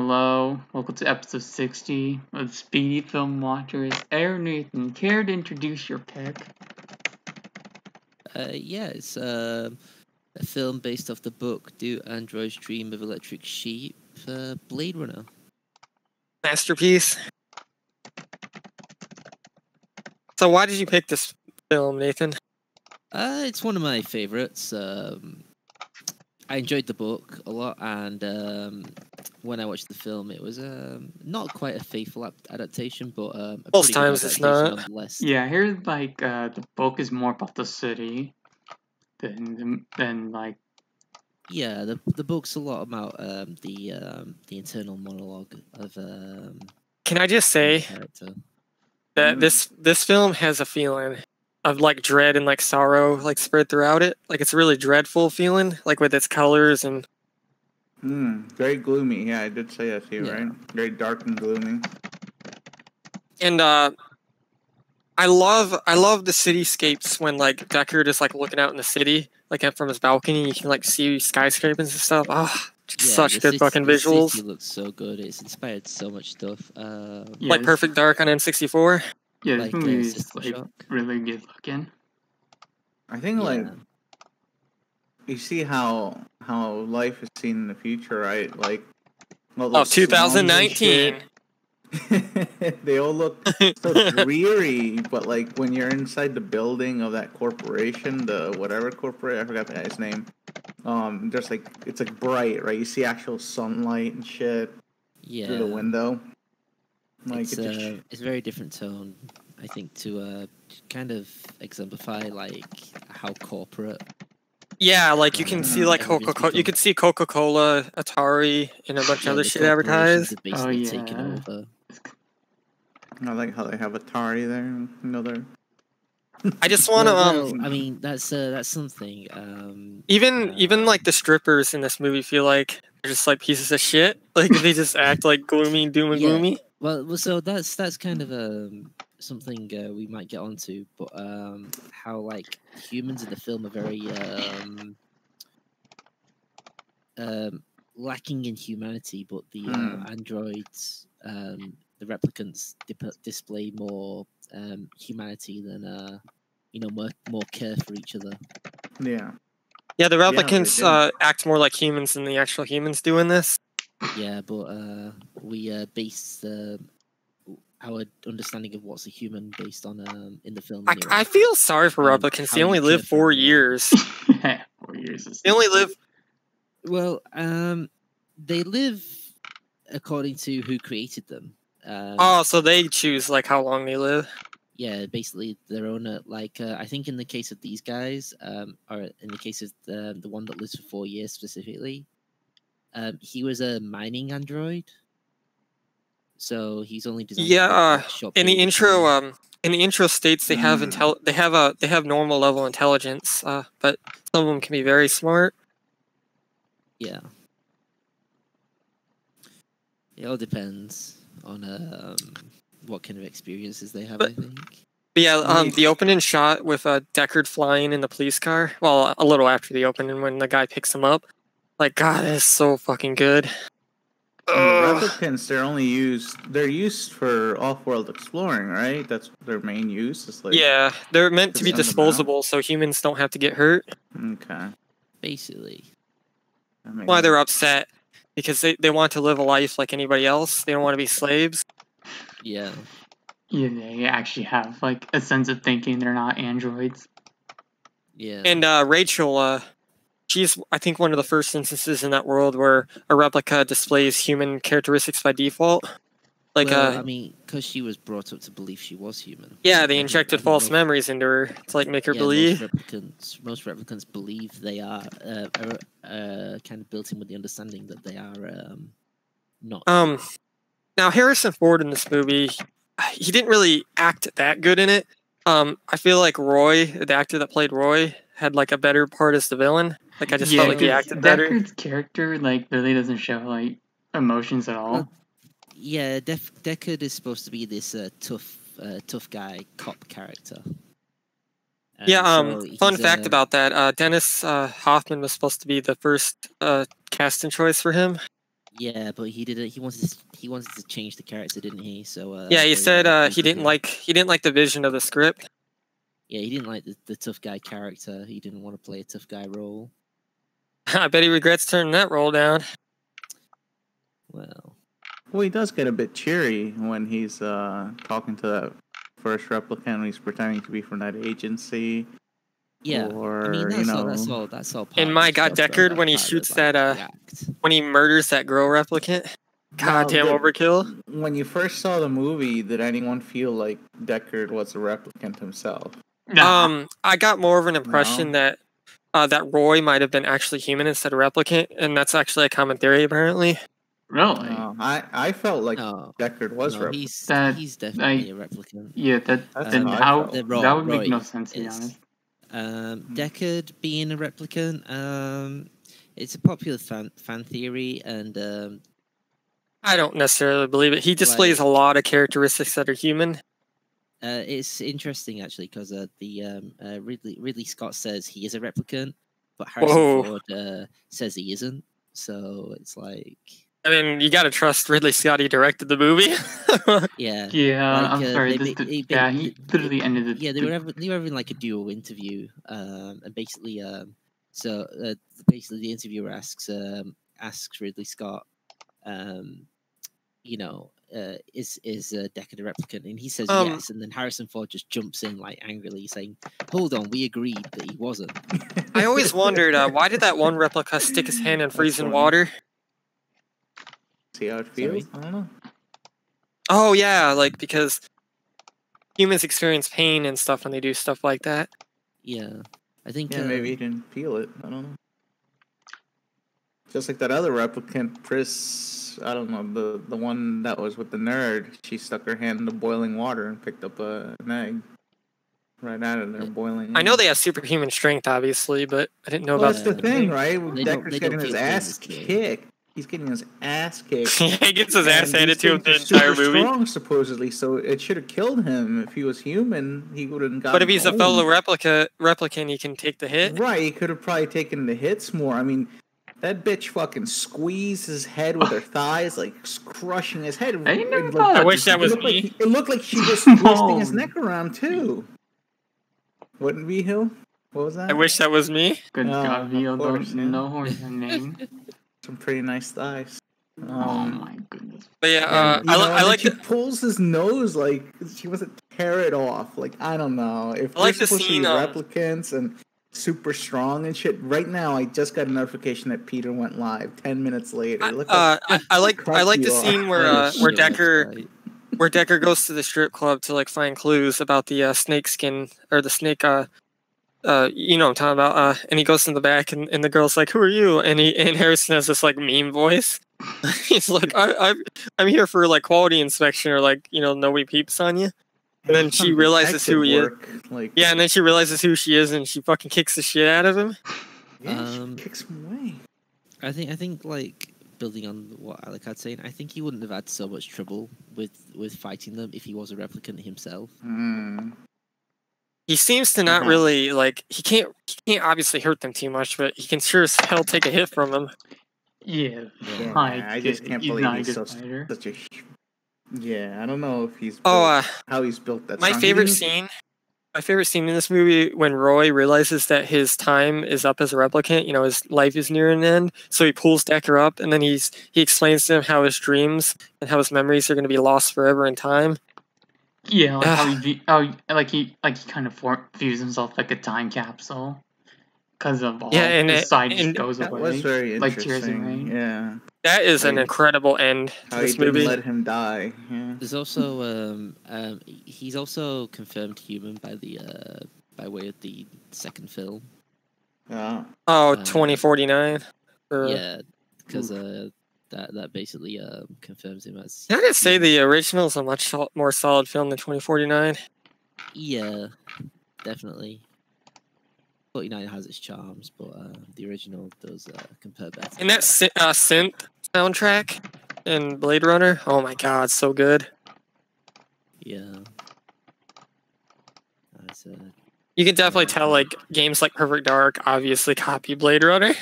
Hello, welcome to episode 60 of Speedy Film Watchers. Aaron Nathan, care to introduce your pick? It's a film based off the book Do Androids Dream of Electric Sheep, Blade Runner. Masterpiece. So why did you pick this film, Nathan? It's one of my favorites. I enjoyed the book a lot, and when I watched the film, it was not quite a faithful adaptation, but most times it's not. Nonetheless. Yeah, I hear the book is more about the city than like. Yeah, the book's a lot about the internal monologue of Can I just say character. that this film has a feeling of like dread and like sorrow like spread throughout it. Like it's a really dreadful feeling, like with its colors and very gloomy. Yeah, I did say that to you, right? Very dark and gloomy. And I love the cityscapes when like Deckard is like looking out in the city, like from his balcony, you can like see skyscrapers and stuff. Such good fucking visuals. The city looks so good. It's inspired so much stuff. Like Perfect Dark on N64. Yeah, like, this movie is like really good looking. I think like you see how life is seen in the future, right? Like 2019. They all look so dreary, but like when you're inside the building of that corporation, the whatever corporation, I forgot the guy's name. There's like it's like bright, right? You see actual sunlight and shit through the window. Like it's a very different tone, I think, to kind of exemplify like how corporate. Yeah, like you can see like Coca-Cola, you could see Coca-Cola, Atari, and a bunch of other shit advertised. Oh yeah, taking over. I like how they have Atari there. Another. I just want to. I mean, that's something. Even like the strippers in this movie feel like they're just like pieces of shit. Like they just act like gloomy, doom and gloomy. Well, so that's kind of something we might get onto, but how like humans in the film are very lacking in humanity, but the androids, the replicants, display more humanity than more care for each other. Yeah. Yeah, the replicants act more like humans than the actual humans do in this. Yeah, but we base our understanding of what's a human based on in the film. I feel sorry for replicants. They only live 4 years. 4 years. They only live. Well, they live according to who created them. So they choose like how long they live. Yeah, basically their own. I think in the case of these guys, or in the case of the one that lives for 4 years specifically, he was a mining android. So he's only designed. Yeah, in the intro states they have they have normal level intelligence, but some of them can be very smart. Yeah. It all depends on what kind of experiences they have, I think. But yeah, the opening shot with Deckard flying in the police car. Well, a little after the opening when the guy picks him up. Like, God, that is so fucking good. The replicants, they're used for off-world exploring, right? That's their main use. Is like they're meant to be disposable, so humans don't have to get hurt. Okay. Basically. Why they're upset. Because they want to live a life like anybody else. They don't want to be slaves. Yeah. Yeah, they actually have like a sense of thinking. They're not androids. Yeah. And Rachel, she's I think one of the first instances in that world where a replica displays human characteristics by default. Like, I mean, because she was brought up to believe she was human. Yeah, they injected false memories into her to like make her believe. Most replicants believe they are kind of built in with the understanding that they are not. Now Harrison Ford in this movie, he didn't really act that good in it. I feel like Roy, the actor that played Roy, had like a better part as the villain. Like I just felt like he acted better. Deckard's character like really doesn't show like emotions at all. Well, yeah, Deckard is supposed to be this tough guy cop character. Fun fact about that: Dennis Hoffman was supposed to be the first casting choice for him. Yeah, but he did it. He wanted to change the character, didn't he? So Yeah, he they, said he didn't redid it. like the vision of the script. Yeah, he didn't like the tough guy character. He didn't want to play a tough guy role. I bet he regrets turning that role down. Well, Well, he does get a bit cheery when he's talking to that first replicant and he's pretending to be from that agency. yeah. Or, I mean, you know, that's all. Part And of my the God, stuff, Deckard, that's when he part of shoots the, like, that, the act. when he murders that girl replicant, goddamn Now, overkill. when you first saw the movie, did anyone feel like Deckard was a replicant himself? Nah. I got more of an impression No. that Roy might have been actually human instead of replicant, and that's actually a common theory apparently. Really? No, I felt like No, Deckard was no, replicant. he's definitely a replicant. Yeah, That's then how I how felt. The that would make no Roy sense to be is- honest. Deckard being a replicant, it's a popular fan theory, and I don't necessarily believe it. He displays Like- a lot of characteristics that are human. it's interesting actually because Ridley Scott says he is a replicant, but Harrison Whoa. Ford says he isn't. So it's like, I mean, you got to trust Ridley Scott. He directed the movie. yeah, Yeah, Like, I'm sorry. they- He they- literally ended it. yeah, they were having like a dual interview, and basically, basically the interviewer asks Ridley Scott, you know, is Deckard a replicant? And he says yes, and then Harrison Ford just jumps in like angrily saying, "Hold on, we agreed that he wasn't." I always wondered why did that one replica stick his hand in freezing funny. water? See how it feels? I don't know. Oh yeah, like because humans experience pain and stuff when they do stuff like that. Yeah, I think Yeah, maybe he didn't feel it. I don't know. Just like that other replicant, Pris, I don't know, the one that was with the nerd, she stuck her hand in the boiling water and picked up an egg. Right out of there, boiling. I know egg. they have superhuman strength, obviously, but I didn't know Well, about that's the thing, right? They don't- Decker's they getting don't his feel pain ass this game. kicked. He's getting his ass kicked. he gets his ass And handed these to him the things are entire super movie. strong, supposedly, so it should have killed him. If he was human, he wouldn't got. But if he's a fellow replicant, he can take the hit. Right, he could have probably taken the hits more. I mean, that bitch fucking squeezed his head with her thighs, like crushing his head. I never And, thought I of wish that it was looked like me. it looked like she was twisting his No. neck around too. Wouldn't be Hill? What was that? I wish that was me. Good Oh, God, of Bhill, course, don't yeah. know her name. Some pretty nice thighs. Oh my goodness. But yeah, And, you know, I and like she the, pulls his nose like she wants to tear it off. Like I don't know if I like they're the supposed scene, to be replicants and super strong and shit. Right now, I just got a notification that Peter went live 10 minutes later. Look how I like crusty the you are. scene where Oh, where shit, Deckard right. where Deckard goes to the strip club to like find clues about the snake skin or the snake you know what I'm talking about, and he goes in the back and the girl's like, "Who are you?" And Harrison has this like meme voice. He's like, I'm here for like quality inspection or like, you know, nobody peeps on you. And then she Some realizes who he is. detective work, like, Yeah, and then she realizes who she is and she fucking kicks the shit out of him. yeah, she Um, kicks him away. I think like building on what Alec had saying, I think he wouldn't have had so much trouble with fighting them if he was a replicant himself. He seems to not Uh-huh. really like he can't obviously hurt them too much, but he can sure as hell take a hit from them. Yeah, Yeah, I I just can't he's believe not a he's good so fighter. such a. Yeah, I don't know if he's Oh, how he's built that. my strong. He favorite didn't- scene. My favorite scene in this movie when Roy realizes that his time is up as a replicant, you know, his life is near an end. So he pulls Decker up and then he explains to him how his dreams and how his memories are going to be lost forever in time. Yeah, like how he kind of views himself like a time capsule because of all Yeah, and his side and goes That away. was very like Tears in interesting. Rain. Yeah, That is an How he- incredible end to how he this didn't movie. let him die. Yeah. There's also he's also confirmed human by way of the second film. Yeah. Oh, Um, 2049. Yeah, because that basically confirms him as. Can I just say the original is a much more solid film than 2049? Yeah, definitely. 49 has its charms, but the original does compare better. And that synth soundtrack in Blade Runner, oh my god, so good. Yeah. That's, You can definitely Yeah. tell like games like Perfect Dark obviously copy Blade Runner.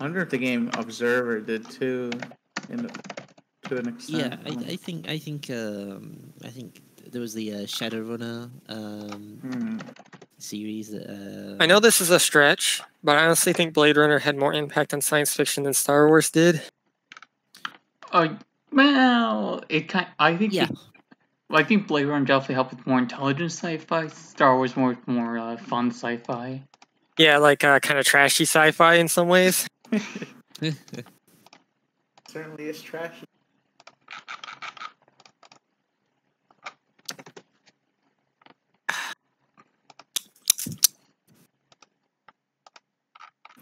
I wonder if the game Observer did too, to an extent. Yeah, I think there was the Shadowrunner series that. I know this is a stretch, but I honestly think Blade Runner had more impact on science fiction than Star Wars did. Well, I think Yeah. I think Blade Runner definitely helped with more intelligent sci-fi. Star Wars more fun sci-fi. Yeah, like kind of trashy sci-fi in some ways. Certainly is trashy.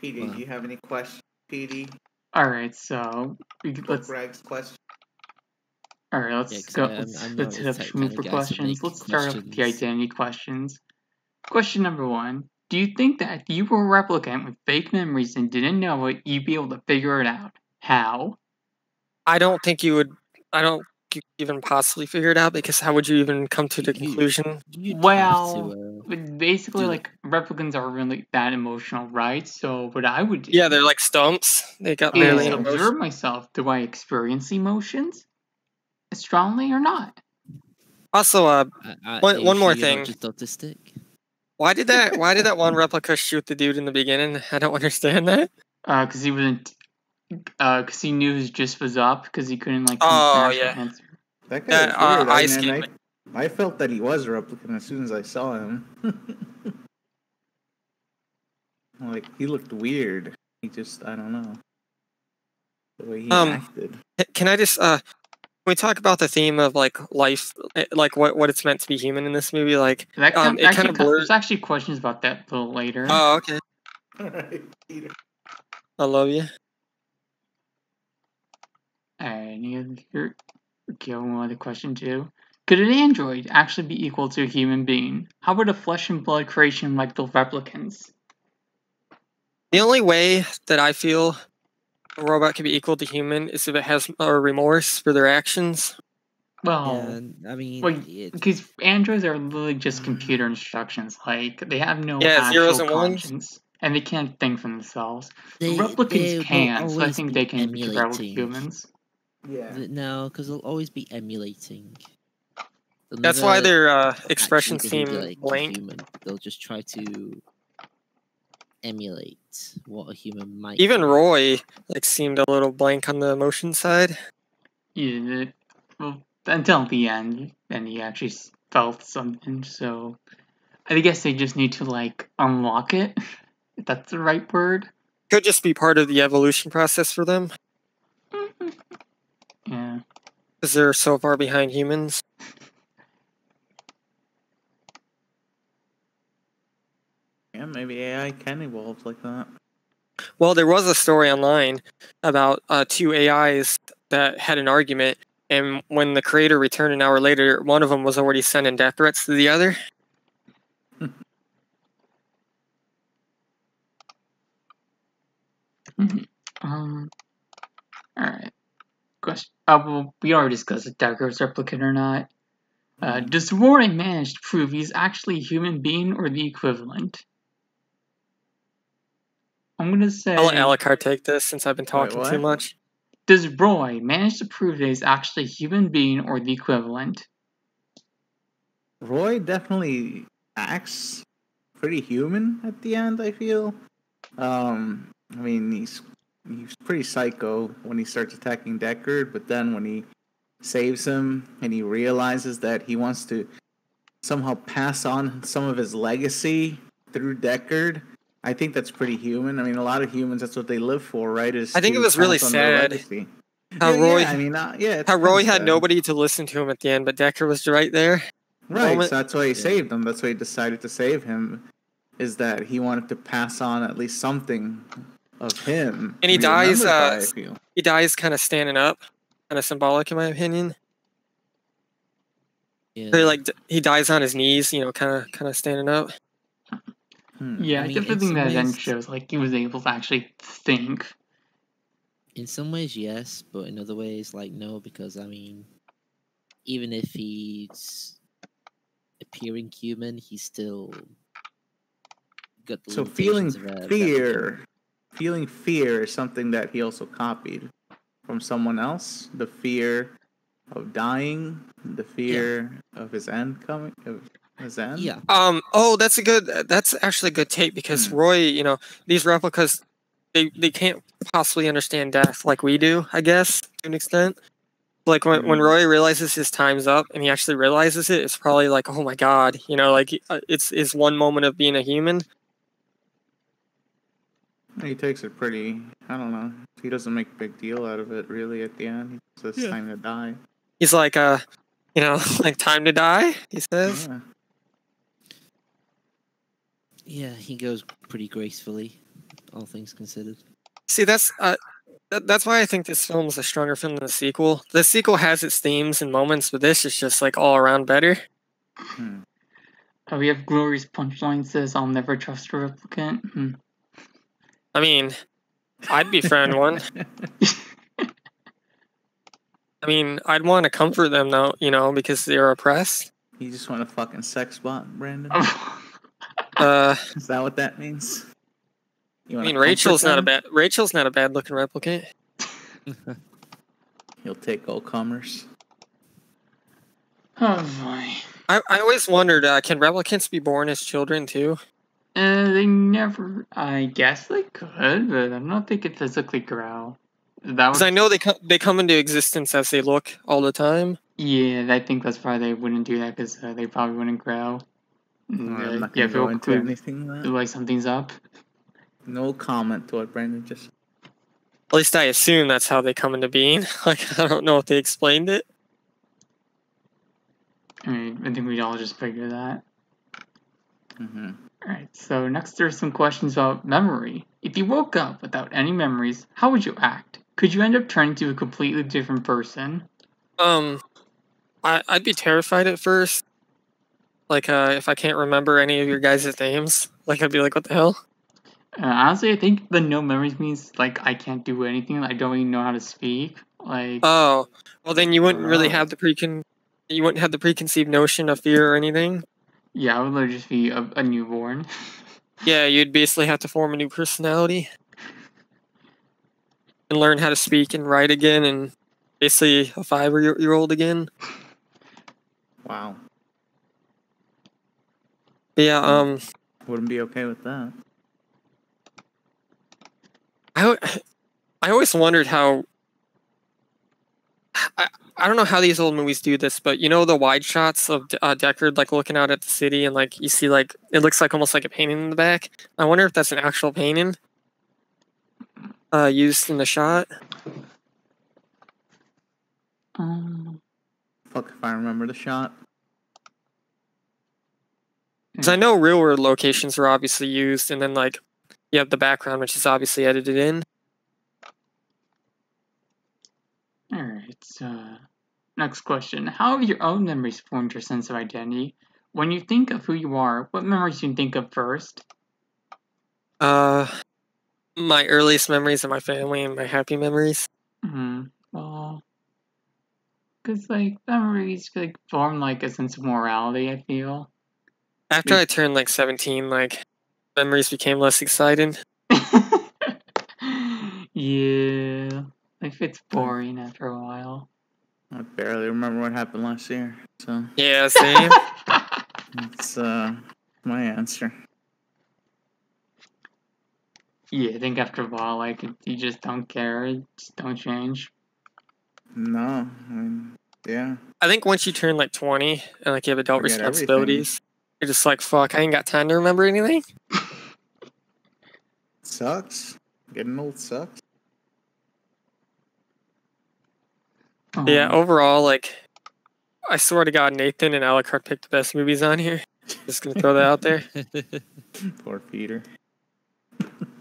PD, Wow. do you have any questions, PD? Alright, so let's Greg's question. alright, let's Yeah, 'cause go. I'm Let's not hit the up kind Shmoo of for guy to questions. make Let's start off with the questions. identity questions. Question number 1. Do you think that if you were a replicant with fake memories and didn't know it, you'd be able to figure it out? How? I don't think you would. I don't think you could even possibly figure it out, because how would you even come to the conclusion? You'd have Well, to. basically, do- like, replicants are really that emotional, right? So, what I would do Yeah, they're like stumps. They got barely is an Oh. emotion. observe myself. Do I experience emotions strongly or not? Also, one more You're thing. not just autistic. Why did that one replica shoot the dude in the beginning? I don't understand that. Because he wasn't. Because he knew his gist was up. Because he couldn't like Oh, match the yeah. answer. That guy That, was weird. ice skin. I felt that he was a replicant as soon as I saw him. Like, he looked weird. He just, I don't know. The way he acted. Can I just can we talk about the theme of like life, like what it's meant to be human in this movie? Like, That kind, it kind of blurs. There's actually questions about that a little later. Oh, okay. Alright, Peter. I love you. Alright, okay, one other question too. Could an android actually be equal to a human being? How about a flesh and blood creation like the replicants? The only way that I feel a robot can be equal to human is if it has remorse for their actions. Well, I mean, because androids are literally just computer instructions. Like, they have no Yeah, zeros actual and ones. conscience, and they can't think for themselves. they'll Replicants can, so I always think be they can be comparable to emulating. humans. Yeah. No, because they'll always be emulating. They'll That's why never their actually expressions behave seem like a blank. human. They'll just try to emulate what a human might. Even be. Roy seemed a little blank on the emotion side. Yeah, well, until the end, and he actually felt something. So I guess they just need to unlock it. If that's the right word. Could just be part of the evolution process for them, Yeah. because they're so far behind humans. Yeah, maybe AI can evolve like that. Well, there was a story online about two AIs that had an argument, and when the creator returned an hour later, one of them was already sending death threats to the other. Alright. Question. Well, we already discussed if Dagger's replicant or not. Does Roy manage to prove he's actually a human being or the equivalent? I'm gonna say. I'll let Alucard take this since I've been talking what? too much. Does Roy manage to prove that he's actually a human being or the equivalent? Roy definitely acts pretty human at the end, I feel. I mean, he's pretty psycho when he starts attacking Deckard, but then when he saves him and he realizes that he wants to somehow pass on some of his legacy through Deckard, I think that's pretty human. I mean, a lot of humans, that's what they live for, right? I think it was really sad how Roy had nobody to listen to him at the end, but Deckard was right there. Right, so that's why he saved him. That's why he decided to save him, is that he wanted to pass on at least something of him. And he dies. I feel. He dies kind of standing up, kind of symbolic in my opinion. Yeah. He dies on his knees, kind of standing up. Yeah, I definitely think that then shows he was able to actually think. In some ways, yes, but in other ways, no, because I mean, even if he's appearing human, he's still got the feeling feeling fear is something that he also copied from someone else. The fear of dying, the fear of his end coming, of his end. Yeah. Oh, that's actually a good take because Roy, you know, these replicas, they can't possibly understand death like we do, I guess, to an extent. Like when Roy realizes his time's up and he actually realizes it, it's probably like, oh my god, you know, like it's one moment of being a human. He takes it pretty. I don't know. He doesn't make a big deal out of it really. At the end, he says it's time to die. He's like, you know, like time to die. He says. Yeah. Yeah, he goes pretty gracefully, all things considered. See, that's why I think this film is a stronger film than the sequel. The sequel has its themes and moments, but this is just like all around better. We have Glory's punchline says, "I'll never trust a replicant." I mean, I'd befriend one. I mean, I'd want to comfort them though, you know, because they're oppressed. You just want a fucking sex bot, Brandon? Is that what that means? I mean, Rachel's not a bad looking replicant. He'll take all comers. Oh boy. I always wondered, can replicants be born as children too? They never. I guess they could, but I don't think it physically grow. Because I know they come into existence as they look all the time. Yeah, I think that's why they wouldn't do that because they probably wouldn't grow. I'm not gonna go into anything like something's up. No comment to what Brandon just. At least I assume that's how they come into being. Like I don't know if they explained it. I mean, I think we'd all just figure that. Alright, so next there's some questions about memory. If you woke up without any memories, how would you act? Could you end up turning to a completely different person? I'd be terrified at first. Like, if I can't remember any of your guys' names, like I'd be like, what the hell? Honestly, I think the no memories means like I can't do anything. I don't even know how to speak. Like. Oh, well then you wouldn't really have the preconceived notion of fear or anything. Yeah, I would literally just be a newborn. Yeah, you'd basically have to form a new personality and learn how to speak and write again, and basically a 5-year-old again. Wow. Yeah. Wouldn't be okay with that. I always wondered how. I don't know how these old movies do this, but you know the wide shots of Deckard like looking out at the city and like you see like it looks like almost like a painting in the back. I wonder if that's an actual painting used in the shot. Fuck if I remember the shot. Because I know real world locations are obviously used, and then like you have the background, which is obviously edited in. Alright, so next question. How have your own memories formed your sense of identity? When you think of who you are, what memories do you think of first? My earliest memories of my family and my happy memories. Well, because like memories like form like a sense of morality, I feel. After I turned like 17, like memories became less exciting. Yeah. Like it's boring after a while. I barely remember what happened last year, so. Yeah, same. That's my answer. Yeah, I think after a while, like, you just don't care. You just don't change. No, I mean, yeah. I think once you turn like 20 and like you have adult Forget responsibilities, you're just like, fuck, I ain't got time to remember anything. Sucks. Getting old sucks. Yeah, overall, like, I swear to God, Nathan and Alucard picked the best movies on here. Just gonna throw that out there. Poor Peter.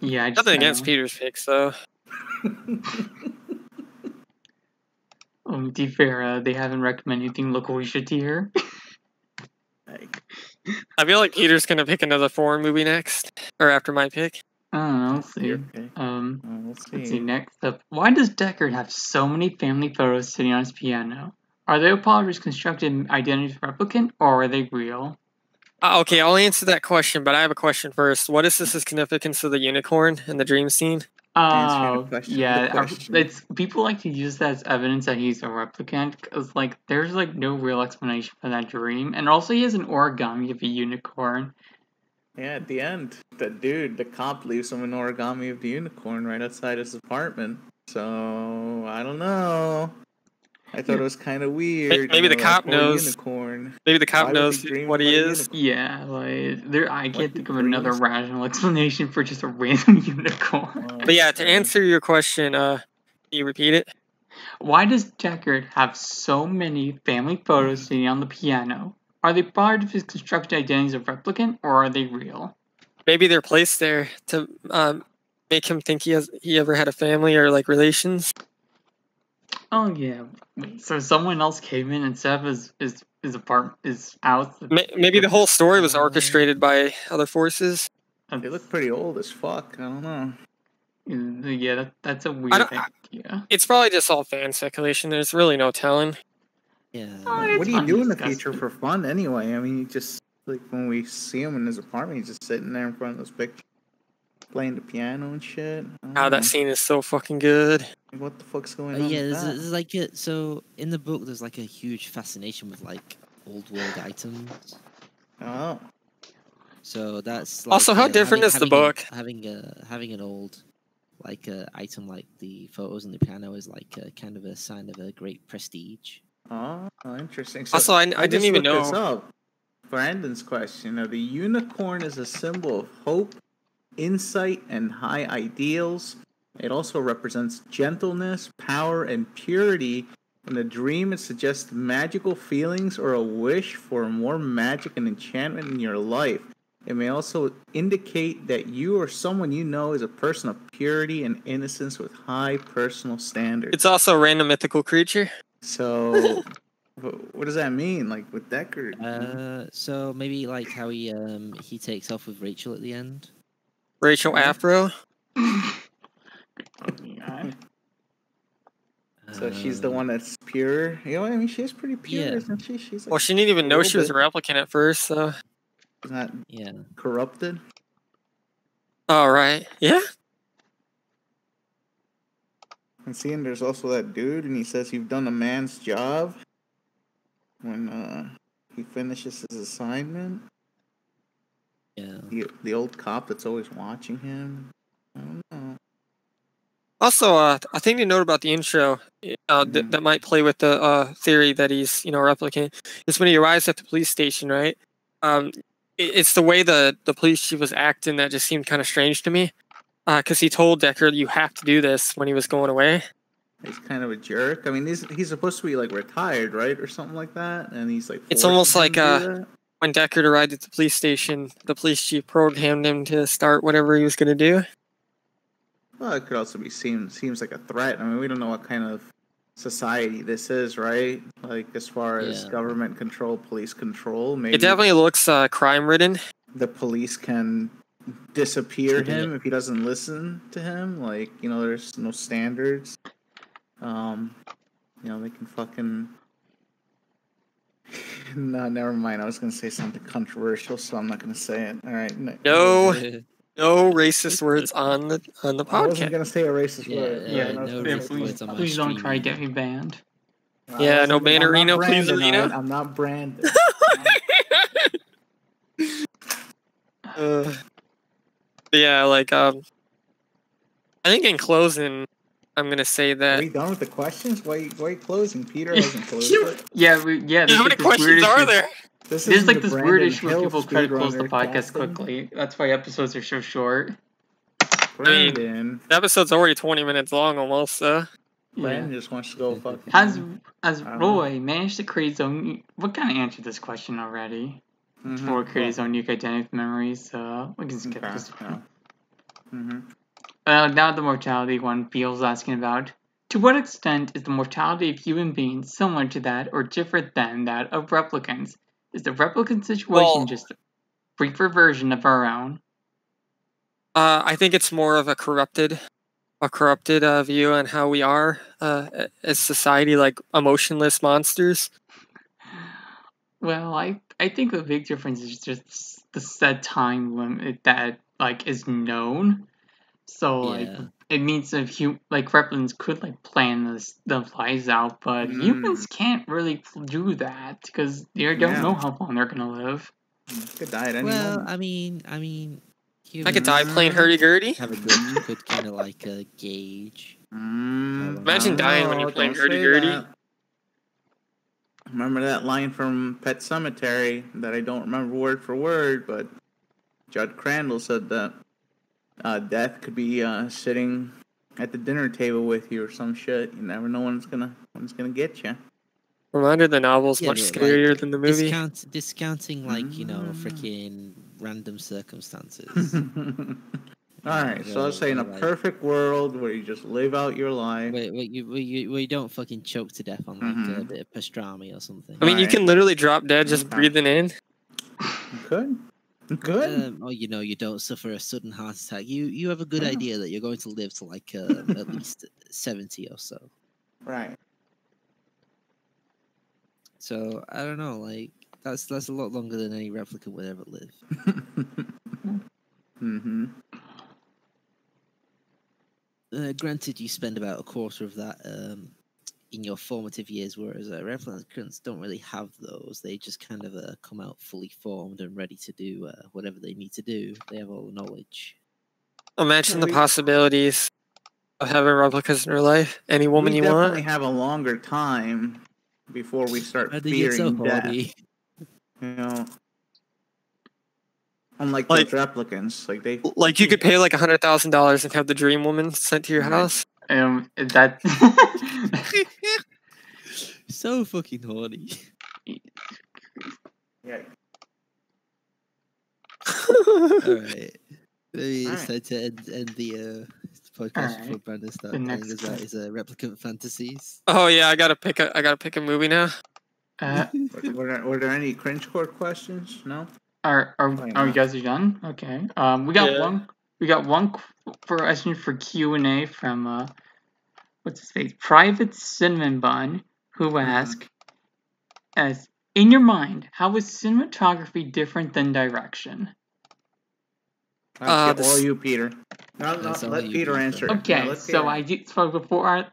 Yeah, I just Nothing against Peter's picks, though. To be fair, they haven't recommended anything Locoisha tier. I feel like Peter's gonna pick another foreign movie next, or after my pick. I don't know, we'll see. Okay. We'll see. Let's see, next up. Why does Deckard have so many family photos sitting on his piano? Are they Apollo's constructed identity replicant, or are they real? Okay, I'll answer that question, but I have a question first. What is the significance of the unicorn in the dream scene? Answering the Oh, question. yeah. The question. It's people like to use that as evidence that he's a replicant because, like, there's like no real explanation for that dream, and also he has an origami of a unicorn. Yeah, at the end, the cop leaves him an origami of the unicorn right outside his apartment. So I don't know. I thought it was kind of weird. Maybe the that cop poor knows. unicorn. Maybe the cop Why would knows he dream what he about a is. unicorn? Yeah, like there, I can't he think of another dreams? rational explanation for just a random unicorn. But yeah, to Okay. answer your question, can you repeat it? Why does Deckard have so many family photos sitting on the piano? Are they part of his constructed identity as a replicant, or are they real? Maybe they're placed there to make him think he ever had a family or like relations. Oh yeah. Wait, so someone else came in and set up his apartment, his house. Maybe the whole story was orchestrated by other forces. They look pretty old as fuck. I don't know. Yeah, that's a weird idea. It's probably just all fan speculation. There's really no telling. Yeah. Oh, What do you do in the future undiscussed. for fun anyway? I mean, you just like when we see him in his apartment, he's just sitting there in front of those pictures, playing the piano and shit. I don't That know. scene is so fucking good. Like, what the fuck's going on? Yeah, with that? there's like so in the book there's like a huge fascination with like old world items. Oh, So that's like, Also, how different is the book? Having an old like item like the photos on the piano is like kind of a sign of a great prestige. oh, interesting. So Also, I just didn't even looked this know. up. Brandon's question: Now, the unicorn is a symbol of hope, insight, and high ideals. It also represents gentleness, power, and purity. In a dream, it suggests magical feelings or a wish for more magic and enchantment in your life. It may also indicate that you or someone you know is a person of purity and innocence with high personal standards. It's also a random mythical creature. So, what does that mean? Like with Deckard? So maybe like how he takes off with Rachel at the end. Rachel Yeah. Afro. So she's the one that's pure. You know what I mean? She's pretty pure, Yeah. isn't she? She's like, Well, she didn't even a know little she was a bit. replicant at first, so. She's not Yeah. corrupted. All right. Yeah. And seeing there's also that dude, and he says you've done a man's job when he finishes his assignment. Yeah. The old cop that's always watching him. I don't know. Also, a thing to note about the intro that might play with the theory that he's, a replicant is when he arrives at the police station, right? It's the way the police chief was acting that just seemed kind of strange to me. Because he told Deckard, you have to do this when he was going away. He's kind of a jerk. I mean, he's supposed to be like retired, right, or something like that, and he's like. It's almost forcing like him to do that. when Deckard arrived at the police station, the police chief programmed him to start whatever he was going to do. Well, it could also be seems like a threat. I mean, we don't know what kind of society this is, right? Like as far as government control, police control. Maybe it definitely looks crime-ridden. The police can disappear him if he doesn't listen to him. Like, there's no standards. They can fucking. No, never mind. I was gonna say something controversial, so I'm not gonna say it. All right. No racist words on the podcast. I wasn't gonna say a racist word. Please don't try to get me banned. Yeah, no Bannerino, please, Alina. I'm not Brandon. Yeah, like I think in closing, I'm gonna say that. Are we done with the questions? Why are you closing? Peter hasn't closed it. Yeah, How many questions are there? There's like this weird issue where Hill people try to close the speedrunner podcast casting. quickly. That's why episodes are so short. Brandon. The episode's already 20 minutes long almost, so. Brandon just wants to go fucking. Has Roy managed to create his own? What kind of answered this question already? Roy create his own unique identity memories. We can skip this one. Now the mortality one. Bhill's asking about. To what extent is the mortality of human beings similar to that or different than that of replicants? Is the replicant situation just a briefer version of our own? I think it's more of a corrupted view on how we are as society, like emotionless monsters. Well, I think the big difference is just the set time limit that like is known. So like Yeah. it means if like Replins could like plan the flies out, but humans can't really do that because they don't know how long they're gonna live. Could die at any Well, moment. I mean, I could die playing humans hurdy-gurdy. have a good kind of like gauge. Imagine dying when you're playing don't say hurdy-gurdy. that. Remember that line from Pet Sematary that I don't remember word for word, but Judd Crandall said that death could be sitting at the dinner table with you or some shit. You never know when it's gonna get you. Reminder: the novel's Yeah, much but, scarier like, than the movie. Discounting like freaking random circumstances. Alright, so let's say in a perfect world where you just live out your life. Where you don't fucking choke to death on like a bit of pastrami or something. I mean, you can literally drop dead just breathing in. Good. Or you don't suffer a sudden heart attack. You have a good idea that you're going to live to like at least 70 or so. Right. So I don't know, like that's a lot longer than any replicant would ever live. Granted, you spend about a quarter of that in your formative years, whereas replicants don't really have those. They just kind of come out fully formed and ready to do whatever they need to do. They have all the knowledge. Imagine the possibilities of having replicas in your life. Any woman you want. We definitely have a longer time before we start fearing death. You know, unlike those replicants, like you could pay like $100,000 and have the dream woman sent to your house. That so fucking horny. Yeah. All right. Maybe it's time to end the podcast before Brandon starts telling us about his replicant fantasies. Oh yeah, I gotta pick a movie now. Were there any cringe court questions? No. Are you guys done? Okay. We got one question for Q&A from what's his face? Private Cinnamon Bun, who asked, as in your mind, how is cinematography different than direction? All you, Peter. No, let Peter answer. Okay, so before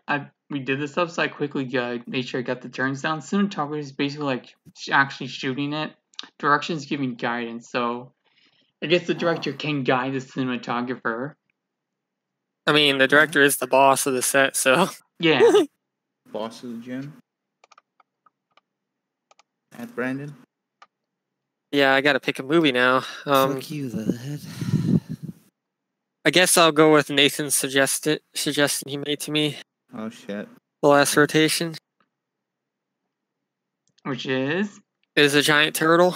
we did this up, so I quickly made sure I got the turns down. Cinematography is basically like actually shooting it. Direction is giving guidance, so I guess the director can guide the cinematographer. I mean, the director is the boss of the set, so yeah. Boss of the gym. At Brandon. Yeah, I gotta pick a movie now. Fuck you, Leatherhead. I guess I'll go with Nathan's suggestion he made to me. Oh shit. The last rotation. Which is? Is a giant turtle.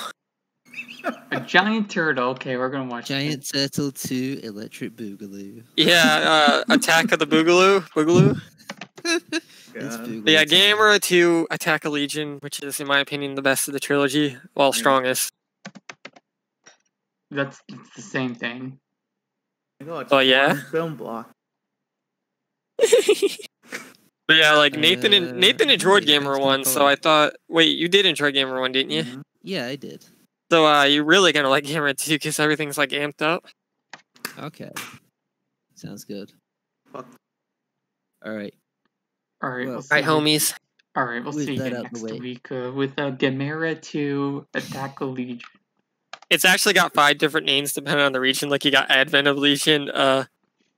A giant turtle. Okay, we're gonna watch Giant Turtle 2 Electric Boogaloo. Yeah, Attack of the Boogaloo. Yeah, Gamera 2 Attack of Legion, which is, in my opinion, the best of the trilogy. Well, strongest. It's the same thing. Oh yeah. Film block. But yeah, like Nathan enjoyed Gamera 1, so I thought. Wait, you did enjoy Gamera 1, didn't you? Yeah, I did. So you're really gonna like Gamera 2 because everything's like amped up. Okay. Sounds good. Fuck. All right. All right, All right, homies. All right, we'll see you next week with Gamera 2 Attack of Legion. It's actually got 5 different names depending on the region. Like you got Advent of Legion,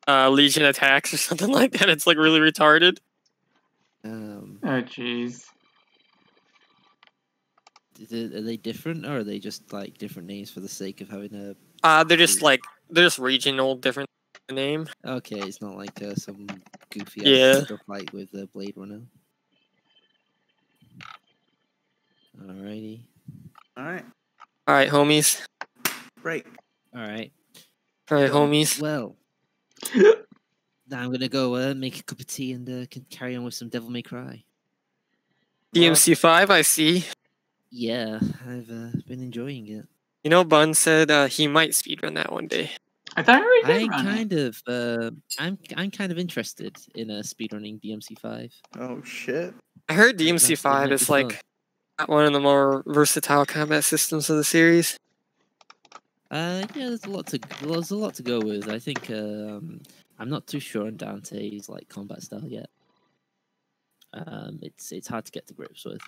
Legion Attacks or something like that. It's like really retarded. Oh jeez. Are they different, or are they just like different names for the sake of having a? They're just regional different name. Okay, it's not like some goofy stuff like with the Blade Runner. Alrighty. All right, homies. Break. All right, homies. Well, now I'm gonna go make a cup of tea and carry on with some Devil May Cry. DMC5, I see. Yeah, I've been enjoying it. You know, Bun said he might speedrun that one day. I thought I already did I'm kind of interested in speedrunning DMC5. Oh shit! I heard DMC5 is like, one of the more versatile combat systems of the series. Yeah, there's a lot to go with. I think I'm not too sure on Dante's like combat style yet. It's hard to get to grips with.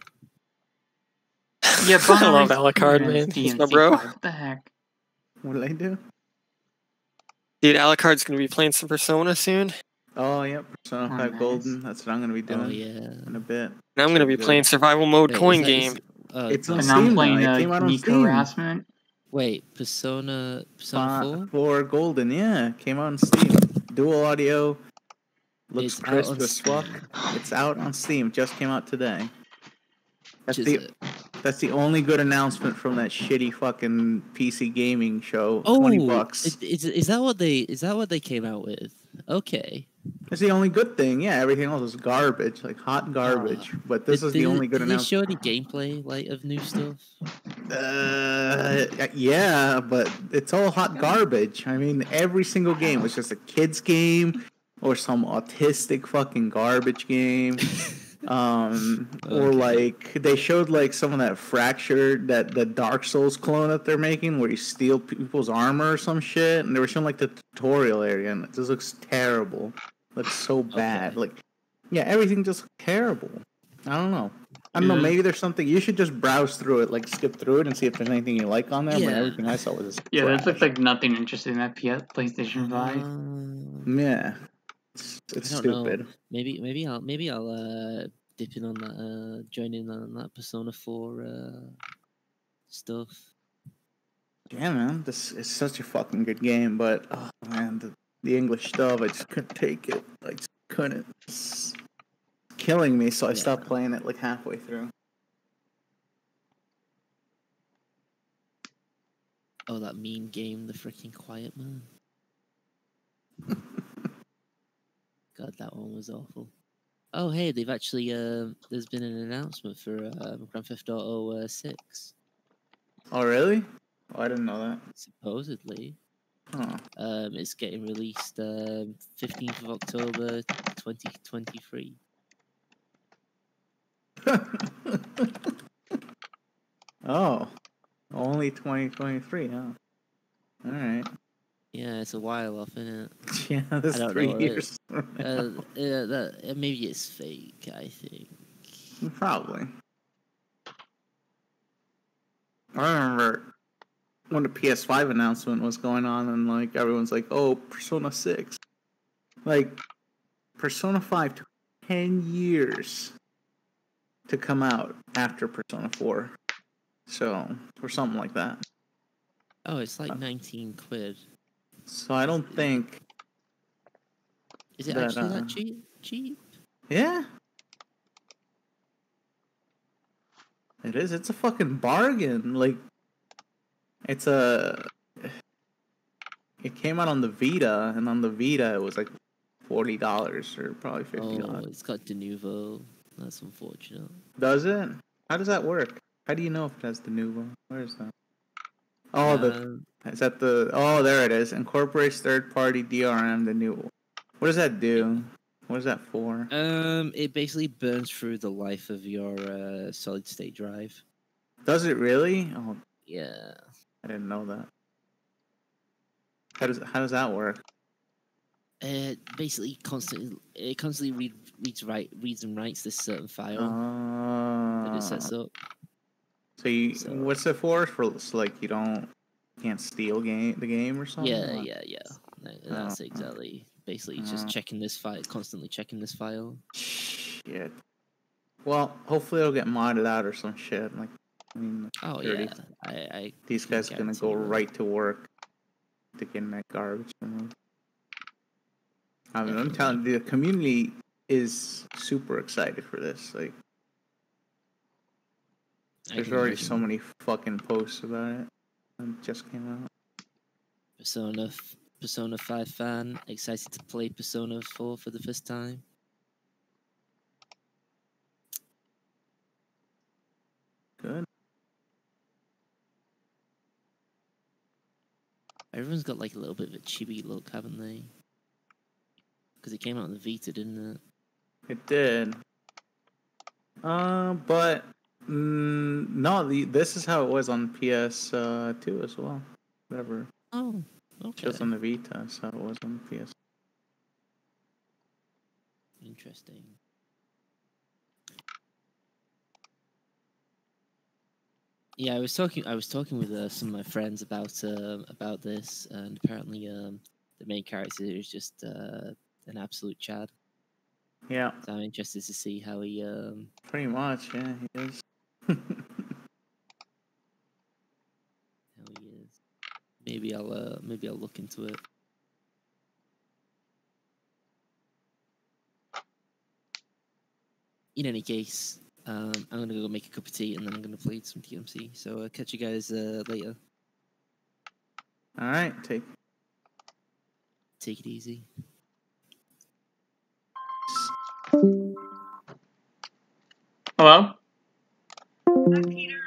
Yeah, I love Alucard, man. He's my bro. What the heck? What did I do? Dude, Alucard's gonna be playing some Persona soon. Oh, yep. Persona 5 nice. Golden. That's what I'm going to be doing in a bit. And I'm gonna be playing survival mode Wait, coin is that- game. It's on And Steam I'm playing now. It came out on Nico Steam. Harassment. Wait, Persona 4? 4 Golden, yeah. Came out on Steam. Dual audio. Looks It's out crisp on as fuck. It's out on Steam. Just came out today. That's the only good announcement from that shitty fucking PC gaming show. Oh, $20. Is that what they came out with? Okay. That's the only good thing. Yeah, everything else is garbage, like hot garbage. But this is the only good announcement. Did they show any gameplay like of new stuff? Yeah, but it's all hot garbage. I mean, every single game was just a kid's game or some autistic fucking garbage game. Or like they showed like some of that Fractured, that the Dark Souls clone that they're making where you steal people's armor or some shit, and they were showing like the tutorial area, and it just looks terrible. Looks so bad. Like, yeah, everything just looks terrible. I don't know. I don't know. Maybe there's something you should just browse through it, like skip through it and see if there's anything you like on there. But everything I saw was yeah, trash. that looks like nothing interesting in that PlayStation 5. Yeah, it's stupid. Know. Maybe I'll dip in on that, join in on that Persona 4 stuff. Yeah, man, this is such a fucking good game, but oh man, the English stuff, I just couldn't take it. I just couldn't. It's killing me, so I stopped playing it like halfway through. Oh, that meme game, The Freaking Quiet Man. God, that one was awful. Oh, hey, they've actually, there's been an announcement for Grand Theft Auto 6. Oh, really? Oh, I didn't know that. Supposedly. Huh. It's getting released 15th of October 2023. Oh, only 2023, huh? All right. Yeah, it's a while off, isn't it? Yeah, that's 3 years. Maybe it's fake, I think. Probably. I remember when the PS5 announcement was going on, and like everyone's like, "Oh, Persona 6." Like, Persona 5 took 10 years to come out after Persona 4. So, or something like that. Oh, it's like 19 quid. So I don't think... Is it actually that cheap? Yeah. It is. It's a fucking bargain. Like, it's a... It came out on the Vita, and on the Vita it was like $40 or probably $50. Oh, it's got de novo. That's unfortunate. Does it? How does that work? How do you know if it has de novo? Where is that? Oh, is that the... Oh, there it is. Incorporates third-party DRM de novo. What does that do? What is that for? It basically burns through the life of your solid-state drive. Does it really? Oh, yeah. I didn't know that. How does that work? Basically constantly reads and writes this certain file that it sets up. So what's it for? So like you can't steal the game or something? Yeah. That's exactly. Basically, just checking this file, constantly checking this file. Shit. Well, hopefully it'll get modded out or some shit. Like, I mean, these guys are gonna go right to work to get that garbage removed. I mean, I'm telling you, the community is super excited for this. Like, there's already so many fucking posts about it. It just came out. Persona 5 fan, excited to play Persona 4 for the first time. Good. Everyone's got like a little bit of a chibi look, haven't they? Because it came out on the Vita, didn't it? It did. But No, this is how it was on PS2 as well. Whatever. Oh, okay. Just on the Vita, so it was on PS. Interesting. Yeah, I was talking with some of my friends about this, and apparently the main character is just an absolute Chad. Yeah. So I'm interested to see how he Pretty much, yeah, he is. how he is. Maybe I'll look into it. In any case, I'm gonna go make a cup of tea and then I'm gonna play some TMC. So I'll catch you guys later. All right, take it easy. Hello? Hi, Peter.